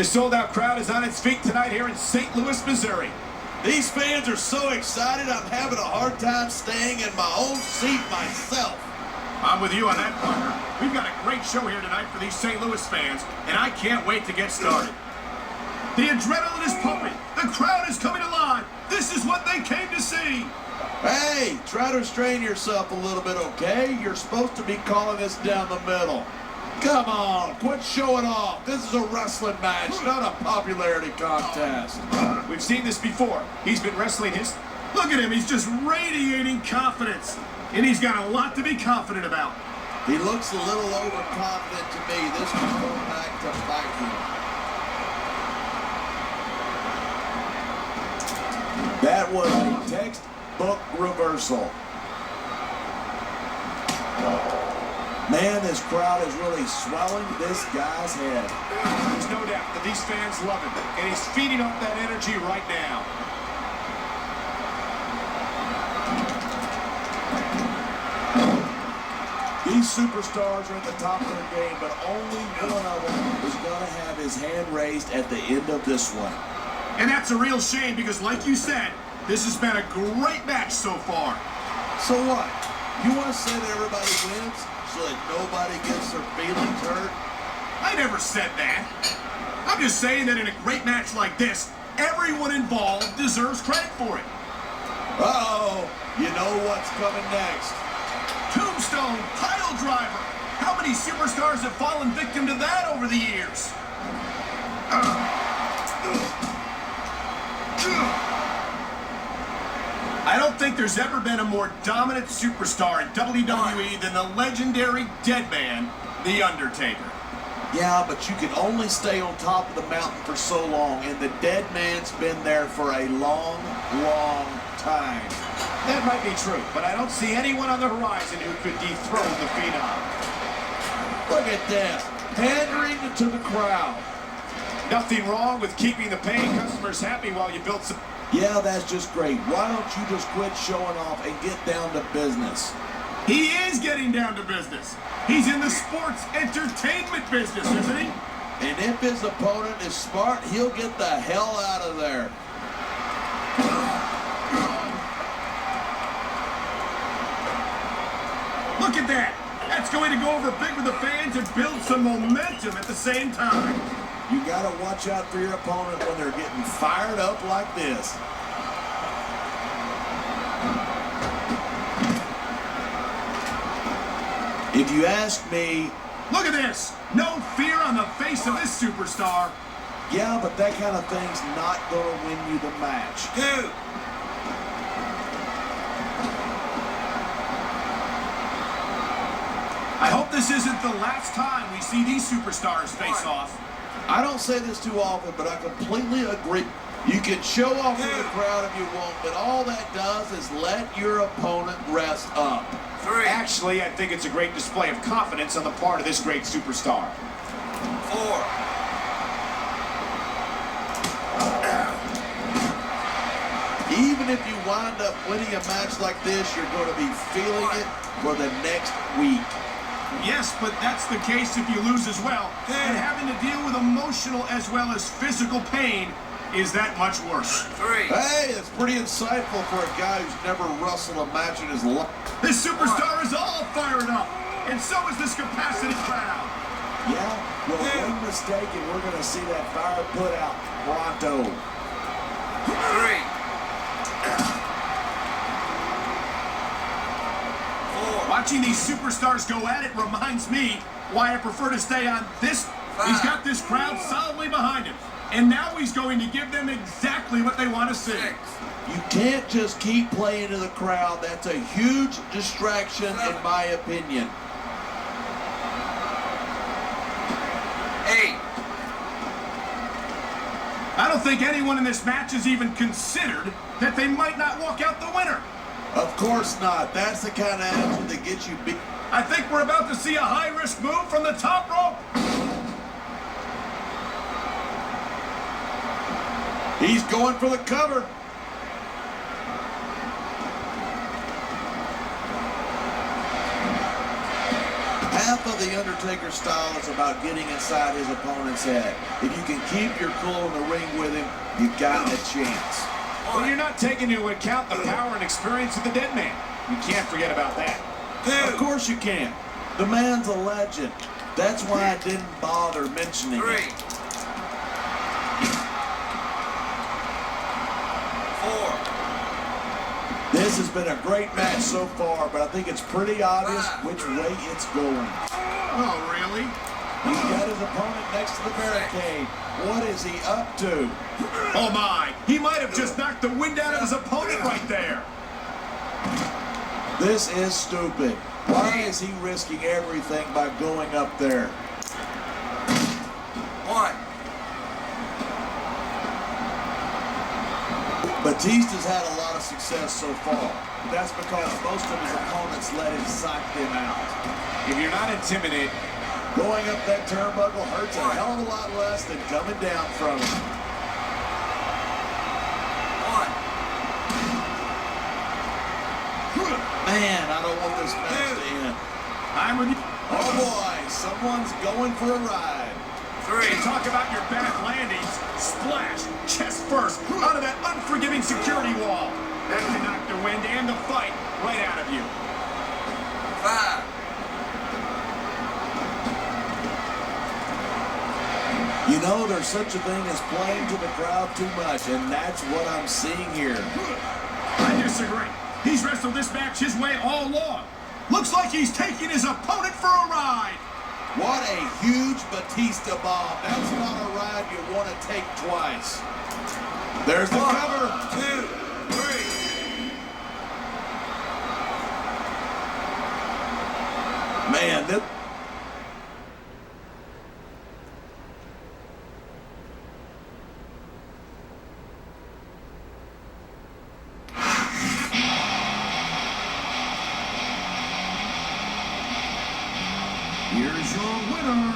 His sold-out crowd is on its feet tonight here in St. Louis, Missouri. These fans are so excited, I'm having a hard time staying in my own seat myself. I'm with you on that, partner. We've got a great show here tonight for these St. Louis fans, and I can't wait to get started. The adrenaline is pumping. The crowd is coming alive. This is what they came to see. Hey, try to restrain yourself a little bit, okay? You're supposed to be calling this down the middle. Come on, quit showing off. This is a wrestling match, not a popularity contest. We've seen this before. He's been wrestling his... Look at him, he's just radiating confidence. And he's got a lot to be confident about. He looks a little overconfident to me. This could go back to bite him. That was a textbook reversal. Man, this crowd is really swelling this guy's head. There's no doubt that these fans love him, and he's feeding off that energy right now. These superstars are at the top of their game, but only one of them is going to have his hand raised at the end of this one. And that's a real shame because, like you said, this has been a great match so far. So what? You want to say that everybody wins so that nobody gets their feelings hurt? I never said that. I'm just saying that in a great match like this, everyone involved deserves credit for it. Uh-oh, you know what's coming next. Tombstone pile driver. How many superstars have fallen victim to that over the years? I don't think there's ever been a more dominant superstar in WWE than the legendary dead man, The Undertaker. Yeah, but you can only stay on top of the mountain for so long, and the dead man's been there for a long, long time. That might be true, but I don't see anyone on the horizon who could dethrone the Phenom. Look at that, pandering to the crowd. Nothing wrong with keeping the paying customers happy while you build some... Yeah, that's just great. Why don't you just quit showing off and get down to business? He is getting down to business. He's in the sports entertainment business, isn't he? And if his opponent is smart, he'll get the hell out of there. Look at that. That's going to go over big with the fans and build some momentum at the same time. You got to watch out for your opponent when they're getting fired up like this. If you ask me... Look at this. No fear on the face of this superstar. Yeah, but that kind of thing's not going to win you the match. Dude. I hope this isn't the last time we see these superstars face off. I don't say this too often, but I completely agree. You can show off to the crowd if you want, but all that does is let your opponent rest up. Actually, I think it's a great display of confidence on the part of this great superstar. 4. Even if you wind up winning a match like this, you're going to be feeling it for the next week. Yes, but that's the case if you lose as well. And having to deal with emotional as well as physical pain is that much worse. 3. Hey, that's pretty insightful for a guy who's never wrestled a match in his life. This superstar is all fired up, and so is this capacity crowd. Yeah, well, one mistake and we're going to see that fire put out pronto. 3. Watching these superstars go at it reminds me why I prefer to stay on this. He's got this crowd solidly behind him. And now he's going to give them exactly what they want to see. You can't just keep playing to the crowd. That's a huge distraction, in my opinion. 8. I don't think anyone in this match has even considered that they might not walk out the winner. Of course not. That's the kind of attitude that gets you beat. I think we're about to see a high-risk move from the top rope. He's going for the cover. Half of the Undertaker style is about getting inside his opponent's head. If you can keep your cool in the ring with him, you've got a chance. Well, you're not taking into account the power and experience of the dead man. You can't forget about that. Of course you can. The man's a legend. That's why I didn't bother mentioning it. 4. This has been a great match so far, but I think it's pretty obvious which way it's going. Oh, really? He's got his opponent next to the barricade. What is he up to? Oh, my. He might have just knocked the wind out of his opponent right there. This is stupid. Why is he risking everything by going up there? 1. Batista's had a lot of success so far. That's because most of his opponents let him psych them out. If you're not intimidated, Going up that turnbuckle hurts a hell of a lot less than coming down from it. 1. Man, I don't want this match to end. I'm with you. Oh boy, someone's going for a ride. 3. Talk about your bad landings. Splash, chest first, out of that unforgiving security wall. That can knock the wind and the fight right out of you. 5. You know, there's such a thing as playing to the crowd too much, and that's what I'm seeing here. I disagree. He's wrestled this match his way all along. Looks like he's taking his opponent for a ride. What a huge Batista bomb. That's not a ride you want to take twice. There's the 1, cover. 2, 3. Man, this... Here's your winner,